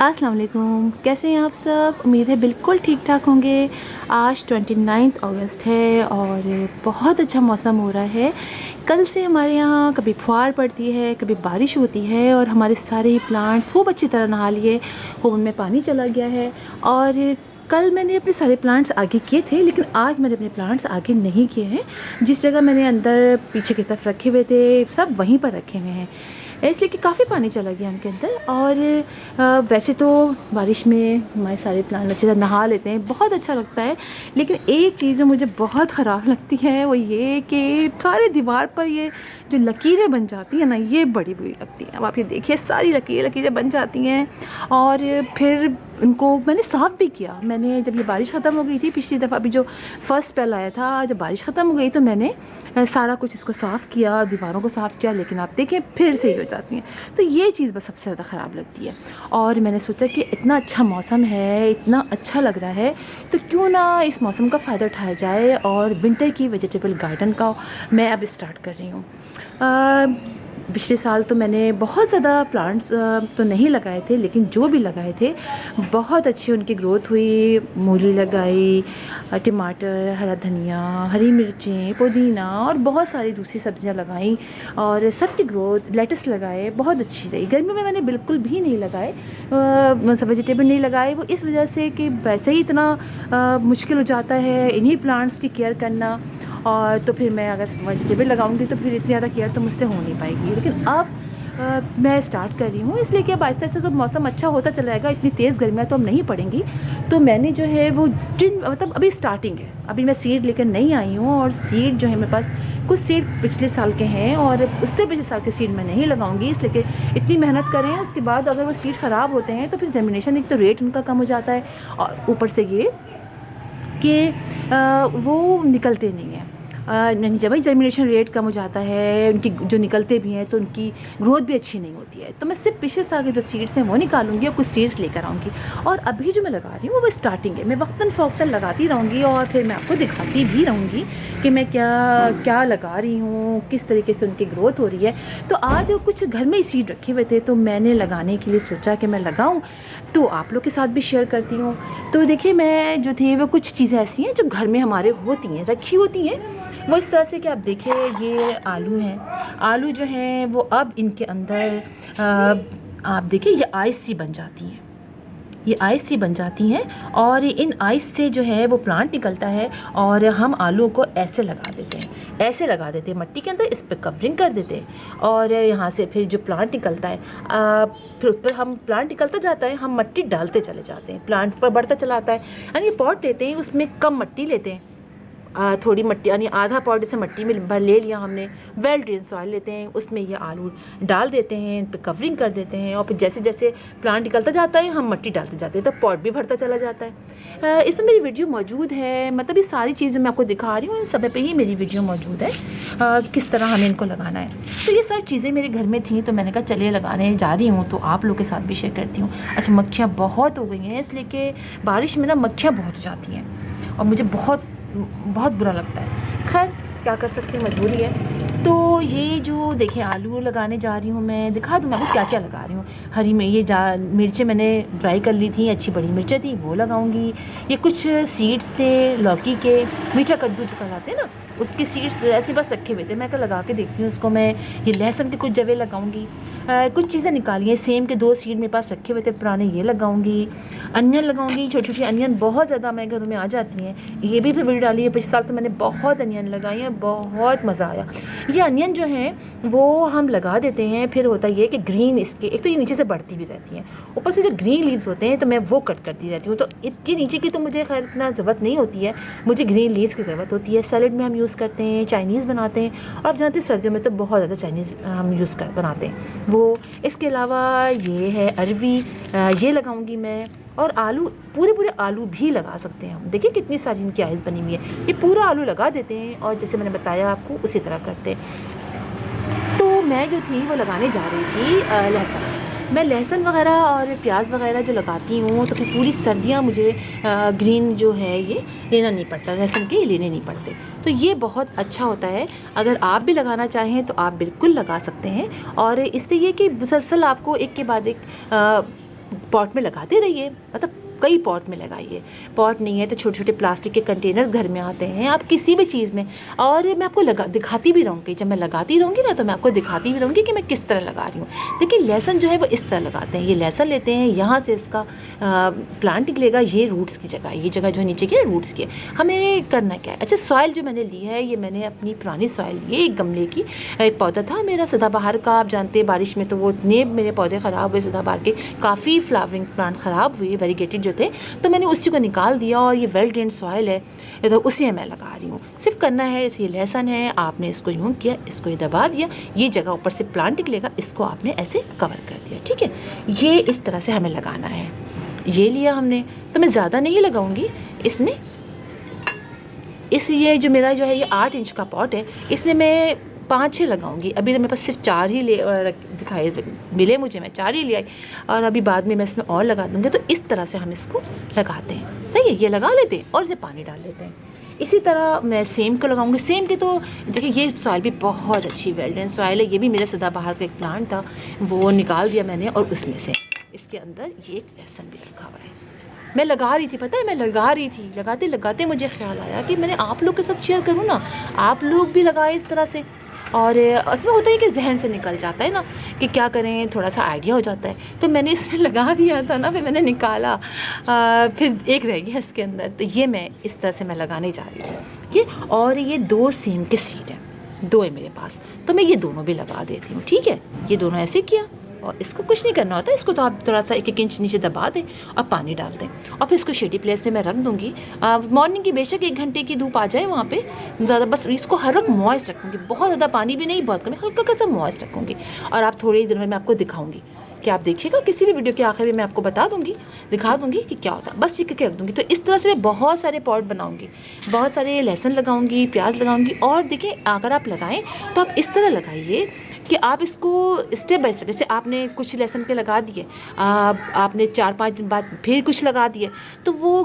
अस्सलाम वालेकुम, कैसे हैं आप सब। उम्मीद है बिल्कुल ठीक ठाक होंगे। आज 29 अगस्त है और बहुत अच्छा मौसम हो रहा है। कल से हमारे यहाँ कभी फुहार पड़ती है, कभी बारिश होती है और हमारे सारे प्लांट्स खूब अच्छी तरह नहा लिए, खूब उनमें पानी चला गया है। और कल मैंने अपने सारे प्लांट्स आगे किए थे, लेकिन आज मैंने अपने प्लांट्स आगे नहीं किए हैं। जिस जगह मैंने अंदर पीछे की तरफ रखे हुए थे सब वहीं पर रखे हुए हैं, इसलिए कि काफ़ी पानी चला गया उनके अंदर। और वैसे तो बारिश में हमारे सारे प्लांट अच्छे से नहा लेते हैं, बहुत अच्छा लगता है। लेकिन एक चीज़ जो मुझे बहुत ख़राब लगती है वो ये कि सारे दीवार पर ये जो लकीरें बन जाती हैं ना, ये बड़ी बुरी लगती हैं। अब आप ये देखिए, सारी लकीरें बन जाती हैं। और फिर उनको मैंने साफ़ भी किया। मैंने जब ये बारिश ख़त्म हो गई थी पिछली दफ़ा, अभी जो फर्स्ट स्पेल आया था, जब बारिश ख़त्म हो गई तो मैंने सारा कुछ इसको साफ़ किया, दीवारों को साफ़ किया, लेकिन आप देखें फिर से ही हो जाती हैं। तो ये चीज़ बस सबसे ज़्यादा ख़राब लगती है। और मैंने सोचा कि इतना अच्छा मौसम है, इतना अच्छा लग रहा है, तो क्यों ना इस मौसम का फ़ायदा उठाया जाए। और विंटर की वेजिटेबल गार्डन का मैं अब स्टार्ट कर रही हूँ। पिछले साल तो मैंने बहुत ज़्यादा प्लांट्स तो नहीं लगाए थे, लेकिन जो भी लगाए थे बहुत अच्छी उनकी ग्रोथ हुई। मूली लगाई, टमाटर, हरा धनिया, हरी मिर्चें, पुदीना और बहुत सारी दूसरी सब्जियां लगाई और सब की ग्रोथ, लेटस लगाए, बहुत अच्छी रही। गर्मी में मैंने बिल्कुल भी नहीं लगाए, सब वेजिटेबल नहीं लगाए, वो इस वजह से कि वैसे ही इतना मुश्किल हो जाता है इन्हीं प्लांट्स की केयर करना। और तो फिर मैं अगर वेजिटेबल लगाऊंगी तो फिर इतनी ज़्यादा केयर तो मुझसे हो नहीं पाएगी। लेकिन अब मैं स्टार्ट कर रही हूँ, इसलिए कि अब आहिस्ता आहिस्ता जब मौसम अच्छा होता चला जाएगा, इतनी तेज़ गर्मियाँ तो अब नहीं पड़ेंगी। तो मैंने जो है वो मतलब अभी स्टार्टिंग है, अभी मैं सीड लेकर नहीं आई हूँ। और सीड जो है मेरे पास कुछ सीड पिछले साल के हैं और उससे पिछले साल के सीड मैं नहीं लगाऊंगी, इसलिए कि इतनी मेहनत करें उसके बाद अगर वो सीड ख़राब होते हैं तो फिर जर्मिनेशन, एक तो रेट उनका कम हो जाता है और ऊपर से ये कि वो निकलते नहीं हैं। नहीं, जब ही जर्मिनेशन रेट कम हो जाता है, उनकी जो निकलते भी हैं तो उनकी ग्रोथ भी अच्छी नहीं होती है। तो मैं सिर्फ पिछले साल के जो सीड्स हैं वो निकालूंगी और कुछ सीड्स लेकर आऊँगी। और अभी जो मैं लगा रही हूँ वो स्टार्टिंग है, मैं वक्तन फ़ौक्तन लगाती रहूँगी और फिर मैं आपको दिखाती भी रहूँगी कि मैं क्या क्या लगा रही हूँ, किस तरीके से उनकी ग्रोथ हो रही है। तो आज कुछ घर में ही सीड रखे हुए थे तो मैंने लगाने के लिए सोचा कि मैं लगाऊँ, तो आप लोग के साथ भी शेयर करती हूँ। तो देखिए, मैं जो थी वो कुछ चीज़ें ऐसी हैं जो घर में हमारे होती हैं, रखी होती हैं। वो इस तरह से कि आप देखिए, ये आलू हैं, आलू जो हैं वो अब इनके अंदर आप देखिए ये आइस सी बन जाती हैं, ये आइस सी बन जाती हैं। और इन आइस से जो है वो प्लांट निकलता है और हम आलू को ऐसे लगा देते हैं, ऐसे लगा देते हैं मट्टी के अंदर, इस पर कवरिंग कर देते हैं और यहाँ से फिर जो प्लांट निकलता है फिर उस पर हम प्लांट निकलता जाता है, हम मट्टी डालते चले जाते हैं, प्लांट पर बढ़ता चला आता है। यानी ये पॉट लेते हैं, उसमें कम मट्टी लेते हैं, थोड़ी मट्टी यानी आधा पॉट से मट्टी में भर ले लिया हमने, वेल ड्रेन सॉइल लेते हैं, उसमें ये आलू डाल देते हैं, इन पर कवरिंग कर देते हैं और फिर जैसे जैसे प्लांट निकलता जाता है हम मट्टी डालते जाते हैं तो पॉट भी भरता चला जाता है। इसमें मेरी वीडियो मौजूद है, मतलब ये सारी चीज़ें मैं आपको दिखा रही हूँ, इन सब पे ही मेरी वीडियो मौजूद है किस तरह हमें इनको लगाना है। तो ये सारी चीज़ें मेरे घर में थी तो मैंने कहा चलिए लगाने जा रही हूँ, तो आप लोग के साथ भी शेयर करती हूँ। अच्छा, मक्खियाँ बहुत हो गई हैं, इसलिए कि बारिश में ना मक्खियाँ बहुत हो जाती हैं और मुझे बहुत बहुत बुरा लगता है। खैर क्या कर सकते हैं, मजबूरी है। तो ये जो देखिए आलू लगाने जा रही हूँ, मैं दिखा दूँ आपको क्या क्या लगा रही हूँ। हरी में ये मिर्चें मैंने ड्राई कर ली थी, अच्छी बड़ी मिर्चें थी, वो लगाऊंगी। ये कुछ सीड्स थे लौकी के, मीठा कद्दू जो कहलाते हैं ना, उसके सीड्स ऐसे बस रखे हुए थे, मैं क्या लगा के देखती हूँ उसको। मैं ये लहसुन के कुछ जवे लगाऊंगी, कुछ चीज़ें निकाली हैं, सेम के 2 सीड मेरे पास रखे हुए थे पुराने, ये लगाऊंगी। अनियन लगाऊंगी, छोटी छोटी अनियन बहुत ज़्यादा मेरे घरों में आ जाती हैं, ये भी वीडियो डाली है। पिछले साल तो मैंने बहुत अनियन लगाई हैं, बहुत मज़ा आया। ये अनियन जो हैं वो हम लगा देते हैं, फिर होता ये कि ग्रीन इसके, एक तो ये नीचे से बढ़ती भी रहती हैं, ऊपर से जो ग्रीन लीव्स होते हैं तो मैं वो कट करती रहती हूँ। तो इसके नीचे की तो मुझे खैर इतना ज़रूरत नहीं होती है, मुझे ग्रीन लीव्स की ज़रूरत होती है। सैलेड में हम यूज़ करते हैं, चाइनीज़ बनाते हैं, और आप जानते हैं सर्दियों में तो बहुत ज़्यादा चाइनीज़ हम बनाते हैं वो। इसके अलावा ये है अरवी, ये लगाऊंगी मैं। और आलू, पूरे पूरे आलू भी लगा सकते हैं हम, देखिए कितनी सारी इनकी आइस बनी हुई है। ये पूरा आलू लगा देते हैं और जैसे मैंने बताया आपको उसी तरह करते हैं। तो मैं जो थी वो लगाने जा रही थी लहसुन। मैं लहसुन वगैरह और प्याज वगैरह जो लगाती हूँ तो फिर पूरी सर्दियाँ मुझे ग्रीन जो है ये लेना नहीं पड़ता, लहसुन के लेने नहीं पड़ते। तो ये बहुत अच्छा होता है, अगर आप भी लगाना चाहें तो आप बिल्कुल लगा सकते हैं। और इससे ये कि मुसलसल आपको एक के बाद एक पॉट में लगाते रहिए, मतलब कई पॉट में लगाइए। पॉट नहीं है तो छोटे छोटे प्लास्टिक के कंटेनर्स घर में आते हैं, आप किसी भी चीज़ में। और मैं आपको दिखाती भी रहूँगी, जब मैं लगाती रहूँगी ना तो मैं आपको दिखाती भी रहूँगी कि मैं किस तरह लगा रही हूँ। देखिए लहसुन जो है वो इस तरह लगाते हैं, ये लहसुन लेते हैं, यहाँ से इसका प्लांट निकलेगा, ये रूट्स की जगह, ये जगह जो नीचे की रूट्स की है। हमें करना क्या है, अच्छा सॉइल जो मैंने ली है ये मैंने अपनी पुरानी सॉइल ली है, एक गमले की। एक पौधा था मेरा सदाबहार का, आप जानते हैं बारिश में तो वो इतने मेरे पौधे ख़राब हुए सदाबहार के, काफ़ी फ्लावरिंग प्लांट ख़राब हुए, वेरीगेटेड जो थे, तो मैंने उसी को निकाल दिया और ये वेल ड्रेन सॉइल है तो उसी में मैं लगा रही हूँ। सिर्फ करना है, जैसे ये लहसुन है, आपने इसको यूँ किया, इसको ये दबा दिया, ये जगह ऊपर से प्लांट निकलेगा, इसको आपने ऐसे कवर कर दिया, ठीक है। ये इस तरह से हमें लगाना है। ये लिया हमने, तो मैं ज़्यादा नहीं लगाऊंगी इसमें। ये जो मेरा जो है ये 8 इंच का पॉट है, इसमें मैं 5-6 लगाऊंगी। अभी तो मेरे पास सिर्फ 4 ही दिखाई मिले मुझे, मैं 4 ही ले आई, और अभी बाद में मैं इसमें और लगा दूंगी। तो इस तरह से हम इसको लगाते हैं, सही है। ये लगा लेते हैं और इसे पानी डाल लेते हैं। इसी तरह मैं सेम को लगाऊंगी। सेम के तो देखिए ये सॉइल भी बहुत अच्छी वेल ड्रेन सॉइल है, ये भी मेरे सदाबहार का एक प्लांट था, वो निकाल दिया मैंने, और उसमें से इसके अंदर ये एक लहसुन भी रखा हुआ है। मैं लगा रही थी, पता है मैं लगा रही थी, लगाते लगाते मुझे ख्याल आया कि मैंने आप लोग के साथ शेयर करूँ ना, आप लोग भी लगाएं इस तरह से। और उसमें होता है कि जहन से निकल जाता है ना कि क्या करें, थोड़ा सा आइडिया हो जाता है, तो मैंने इसमें लगा दिया था ना, फिर मैंने निकाला, फिर एक रह गया इसके अंदर। तो ये मैं इस तरह से मैं लगाने जा रही हूँ ये। और ये 2 सेम के सीड हैं, 2 है मेरे पास, तो मैं ये दोनों भी लगा देती हूँ, ठीक है। ये दोनों ऐसे किया, और इसको कुछ नहीं करना होता, इसको तो आप थोड़ा सा 1-1 इंच नीचे दबा दें और पानी डाल दें, और फिर इसको शेडी प्लेस पे मैं रख दूँगी। मॉर्निंग की बेशक 1 घंटे की धूप आ जाए वहाँ पे ज़्यादा, बस इसको हर वक्त मॉइस्ट रखूँगी, बहुत ज़्यादा पानी भी नहीं, बहुत कम, हल्का सा मॉइस्ट रखूँगी। और आप थोड़े ही दिनों में मैं आपको दिखाऊँगी कि आप देखिएगा, किसी भी वीडियो के आखिर में मैं आपको बता दूँगी, दिखा दूँगी कि क्या होता है, बस ये करके रख दूँगी। तो इस तरह से मैं बहुत सारे पॉट बनाऊँगी, बहुत सारे लहसुन लगाऊँगी, प्याज लगाऊँगी। और देखिए अगर आप लगाएँ तो आप इस तरह लगाइए कि आप इसको स्टेप बाय स्टेप, जैसे आपने कुछ लहसुन के लगा दिए, आपने 4-5 दिन बाद फिर कुछ लगा दिए, तो वो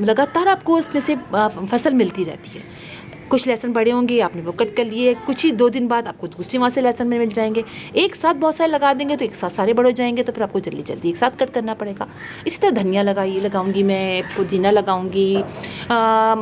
लगातार आपको उसमें से फसल मिलती रहती है। कुछ लहसुन बड़े होंगे, आपने वो कट कर लिए, कुछ ही 2 दिन बाद आपको दूसरे वहाँ से लहसुन में मिल जाएंगे। एक साथ बहुत सारे लगा देंगे तो एक साथ सारे बड़े हो जाएंगे, तो फिर आपको जल्दी जल्दी एक साथ कट करना पड़ेगा। इसी तरह धनिया लगाऊंगी मैं, पुदीना लगाऊंगी,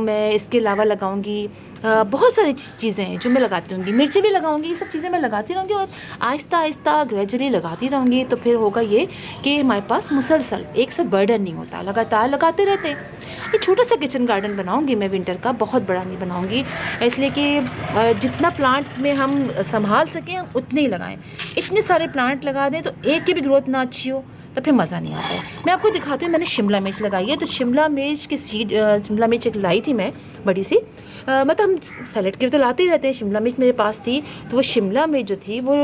मैं इसके अलावा लगाऊंगी बहुत सारी चीज़ें हैं जो मैं लगाती रहूँगी, मिर्ची भी लगाऊंगी, ये सब चीज़ें मैं लगाती रहूँगी, और आहिस्ता आहिस्ता ग्रेजुअली लगाती रहूँगी। तो फिर होगा ये कि हमारे पास मुसलसल एक साथ बर्डन नहीं होता, लगातार लगाते रहते हैं। ये छोटा सा किचन गार्डन बनाऊंगी मैं विंटर का, बहुत बड़ा नहीं बनाऊंगी, इसलिए कि जितना प्लांट में हम संभाल सकें हम उतने ही लगाएं। इतने सारे प्लांट लगा दें तो एक की भी ग्रोथ ना अच्छी हो तो फिर मज़ा नहीं आता है। मैं आपको दिखाती हूँ, मैंने शिमला मिर्च लगाई है, तो शिमला मिर्च के सीड, शिमला मिर्च एक लाई थी मैं बड़ी सी, मतलब हम सैलेड के तो लाते ही रहते हैं। शिमला मिर्च मेरे पास थी, तो वो शिमला मिर्च जो थी वो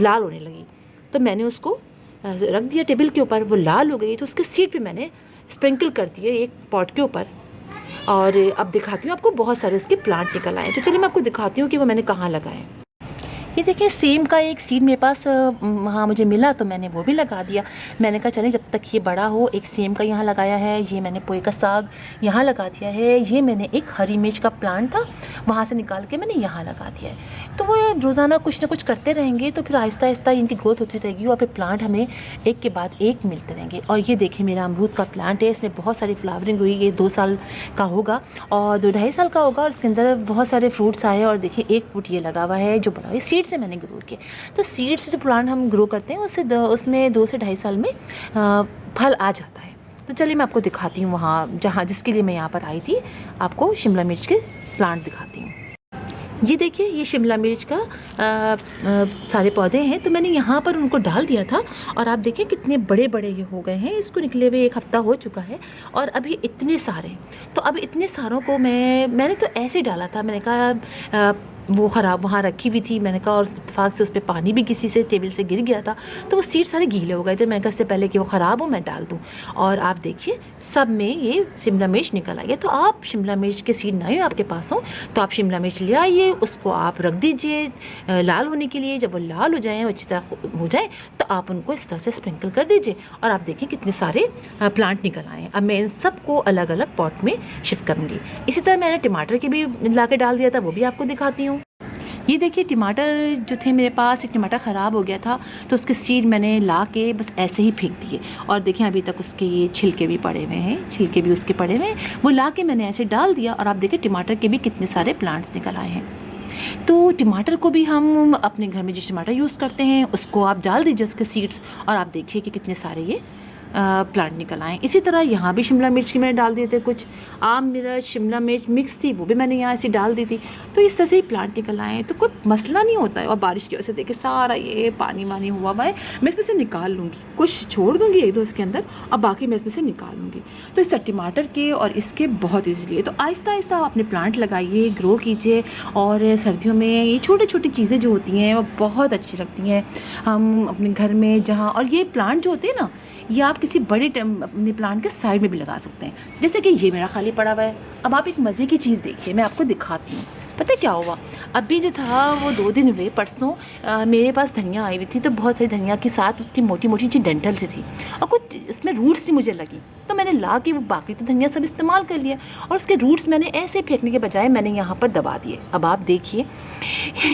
लाल होने लगी, तो मैंने उसको रख दिया टेबल के ऊपर, वो लाल हो गई, तो उसके सीड पे मैंने स्प्रिंकल कर दिए एक पॉट के ऊपर। और अब दिखाती हूँ आपको, बहुत सारे उसके प्लांट निकल आए। तो चलिए मैं आपको दिखाती हूँ कि वो मैंने कहाँ लगाए। ये देखिए सेम का एक सीड मेरे पास वहाँ मुझे मिला, तो मैंने वो भी लगा दिया। मैंने कहा चलें जब तक ये बड़ा हो, एक सेम का यहाँ लगाया है, ये मैंने पोए का साग यहाँ लगा दिया है, ये मैंने एक हरी मिर्च का प्लांट था वहाँ से निकाल के मैंने यहाँ लगा दिया है। तो वो रोज़ाना कुछ ना कुछ करते रहेंगे तो फिर आहिस्ता आहिस्ता इनकी ग्रोथ होती रहेगी, और फिर प्लांट हमें एक के बाद एक मिलते रहेंगे। और ये देखिए मेरा अमरूद का प्लांट है, इसमें बहुत सारी फ्लावरिंग हुई, ये 2 साल का होगा और 2-2.5 साल का होगा, और इसके अंदर बहुत सारे फ्रूट्स आए। और देखिए एक फ्रूट ये लगा हुआ है जो बड़ा है, सीड से मैंने ग्रो किया। तो सीड से जो प्लांट हम ग्रो करते हैं उसमें 2 से 2.5 साल में फल आ जाता है। तो चलिए मैं आपको दिखाती हूँ वहाँ जिसके लिए मैं यहाँ पर आई थी, आपको शिमला मिर्च के प्लांट दिखाती हूँ। ये देखिए ये शिमला मिर्च का सारे पौधे हैं, तो मैंने यहाँ पर उनको डाल दिया था, और आप देखिए कितने बड़े बड़े ये हो गए हैं। इसको निकले हुए 1 हफ्ता हो चुका है, और अभी इतने सारे, तो अब इतने सारों को मैंने तो ऐसे डाला था। मैंने कहा वो ख़राब वहाँ रखी हुई थी, मैंने कहा, और इत्तेफाक से उस पर पानी भी किसी से टेबल से गिर गया था, तो वो सीड सारे गीले हो गए थे। मैंने कहा इससे पहले कि वो ख़राब हो मैं डाल दूँ। और आप देखिए सब में ये शिमला मिर्च निकल आई है। तो आप शिमला मिर्च के सीड ना हो आपके पास हो तो आप शिमला मिर्च ले आइए, उसको आप रख दीजिए लाल होने के लिए। जब वो लाल हो जाए, अच्छी तरह हो जाए, तो आप उनको इस तरह से स्प्रिंकल कर दीजिए, और आप देखें कितने सारे प्लांट निकल आए हैं। अब मैं इन सबको अलग अलग पॉट में शिफ्ट करूँगी। इसी तरह मैंने टमाटर के भी ला के डाल दिया था, वो भी आपको दिखाती हूँ। ये देखिए टमाटर जो थे मेरे पास, एक टमाटर ख़राब हो गया था तो उसके सीड मैंने ला के बस ऐसे ही फेंक दिए। और देखिए अभी तक उसके ये छिलके भी पड़े हुए हैं, छिलके भी उसके पड़े हुए हैं, वो ला के मैंने ऐसे डाल दिया और आप देखिए टमाटर के भी कितने सारे प्लांट्स निकल आए हैं। तो टमाटर को भी हम अपने घर में जो टमाटर यूज़ करते हैं उसको आप डाल दीजिए उसके सीड्स, और आप देखिए कि कितने सारे ये प्लांट निकल आए। इसी तरह यहाँ भी शिमला मिर्च की मैंने डाल दिए थे कुछ, आम मिर्च शिमला मिर्च मिक्स थी वो भी मैंने यहाँ ऐसे डाल दी थी। तो इस तरह से ही प्लांट निकल आए हैं, तो कोई मसला नहीं होता है। और बारिश की वजह से देखिए सारा ये पानी वानी हुआ हुआ है, मैं इसमें से निकाल लूँगी, कुछ छोड़ दूँगी एक दो इसके अंदर और बाकी मैं इसमें से निकाल लूँगी। तो इस टमाटर के और इसके बहुत ईजीली है। तो आहिस्ता आहिस्ता आप अपने प्लांट लगाइए, ग्रो कीजिए, और सर्दियों में ये छोटी छोटी चीज़ें जो होती हैं वो बहुत अच्छी लगती हैं हम अपने घर में जहाँ। और ये प्लांट जो होते हैं ना, ये आप किसी बड़े अपने प्लांट के साइड में भी लगा सकते हैं। जैसे कि ये मेरा खाली पड़ा हुआ है। अब आप एक मज़े की चीज़ देखिए, मैं आपको दिखाती हूँ। पता है क्या हुआ, अभी जो था वो 2 दिन हुए, परसों मेरे पास धनिया आई हुई थी, तो बहुत सारी धनिया के साथ उसकी मोटी मोटी सी डंठल सी थी और कुछ उसमें रूट्स सी मुझे लगी, तो मैंने ला के वो बाकी तो धनिया सब इस्तेमाल कर लिया और उसके रूट्स मैंने ऐसे फेंकने के बजाय मैंने यहाँ पर दबा दिए। अब आप देखिए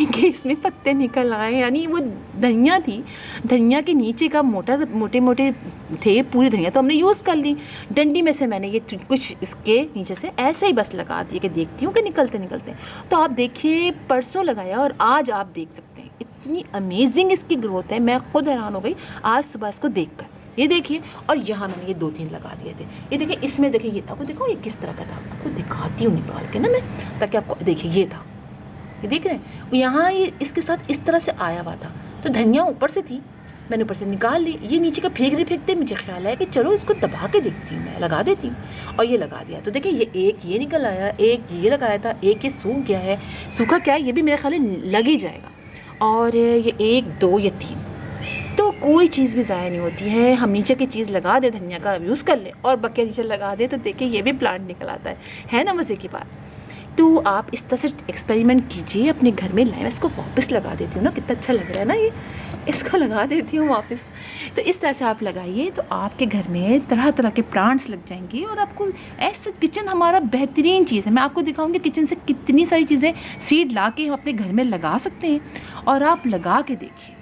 कि इसमें पत्ते निकल आए, यानी वो धनिया थी, धनिया के नीचे का मोटे मोटे थे, पूरी धनिया तो हमने यूज़ कर ली, डंडी में से मैंने ये कुछ इसके नीचे से ऐसे ही बस लगा दिए कि देखती हूँ कि निकलते निकलते। तो आप देखिए परसों लगाया और आज आप देख सकते हैं इतनी अमेजिंग इसकी ग्रोथ है, मैं खुद हैरान हो गई आज सुबह इसको देखकर। ये देखिए, और यहाँ मैंने ये 2-3 लगा दिए थे। ये देखिए इसमें देखिए, ये आपको देखो ये किस तरह का था, आपको दिखाती हूँ निकाल के ना मैं, ताकि आपको देखिए ये था, ये देख रहे हैं, यहाँ ये इसके साथ इस तरह से आया हुआ था। तो धनिया ऊपर से थी, मैंने ऊपर से निकाल ली, ये नीचे का फेंकते मुझे ख्याल है कि चलो इसको दबा के देखती हूँ, मैं लगा देती हूँ, और ये लगा दिया। तो देखिए ये एक ये निकल आया, एक ये लगाया था, एक ये सूख गया है, सूखा क्या है ये भी मेरे ख्याल लग ही जाएगा, और ये 1 2 या 3। तो कोई चीज़ भी ज़ाया नहीं होती है, हम नीचे की चीज़ लगा दे, धनिया का यूज़ कर ले और बकिया नीचे लगा दे, तो देखिए ये भी प्लांट निकल आता है ना मज़े की बात। तो आप इस तरह से एक्सपेरिमेंट कीजिए अपने घर में। लाइव इसको वापस लगा देती हूँ ना, कितना अच्छा लग रहा है ना, ये इसको लगा देती हूँ वापस। तो इस तरह से आप लगाइए तो आपके घर में तरह तरह के प्लांट्स लग जाएंगे, और आपको ऐसा किचन हमारा बेहतरीन चीज़ है। मैं आपको दिखाऊंगी किचन से कितनी सारी चीज़ें सीड ला के हम अपने घर में लगा सकते हैं, और आप लगा के देखिए।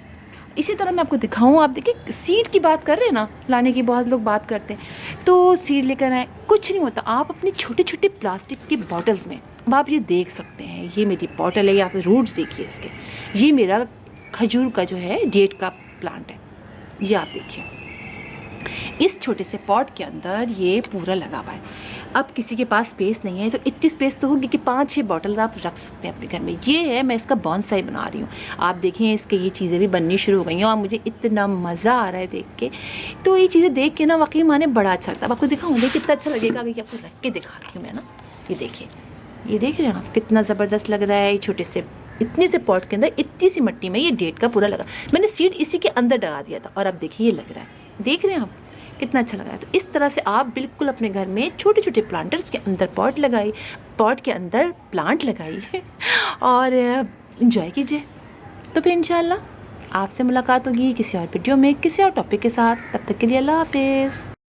इसी तरह मैं आपको दिखाऊँ, आप देखिए सीड की बात कर रहे हैं ना, लाने की बहुत लोग बात करते हैं, तो सीड लेकर आए, कुछ नहीं होता। आप अपनी छोटे छोटे प्लास्टिक के बॉटल्स में, अब आप ये देख सकते हैं, ये मेरी बॉटल है, या आप रूट्स देखिए इसके, ये मेरा खजूर का जो है डेट का प्लांट है, ये आप देखिए इस छोटे से पॉट के अंदर ये पूरा लगा हुआ है। अब किसी के पास स्पेस नहीं है तो इतनी स्पेस तो होगी कि 5-6 बॉटल आप रख सकते हैं अपने घर में। ये है, मैं इसका बॉन्साई बना रही हूँ। आप देखें इसके ये चीज़ें भी बननी शुरू हो गई हैं और मुझे इतना मज़ा आ रहा है देख के। तो ये चीज़ें देख के ना वाकई माने बड़ा अच्छा लगता है। अब आपको दिखाऊँ कितना अच्छा लगेगा, कि आपको रख के दिखाती हूँ मैं ना। ये देखिए, ये देख रहे हैं आप कितना ज़बरदस्त लग रहा है। छोटे से इतने से पॉट के अंदर इतनी सी मिट्टी में ये डेट का पूरा लगा, मैंने सीड इसी के अंदर डगा दिया था, और अब देखिए ये लग रहा है, देख रहे हैं आप कितना अच्छा लग रहा है। तो इस तरह से आप बिल्कुल अपने घर में छोटे छोटे प्लांटर्स के अंदर पॉट लगाइए, पॉट के अंदर प्लांट लगाइए और इन्जॉय कीजिए। तो फिर इंशाल्लाह आपसे मुलाकात होगी किसी और वीडियो में किसी और टॉपिक के साथ। तब तक के लिए अल्लाह हाफिज़।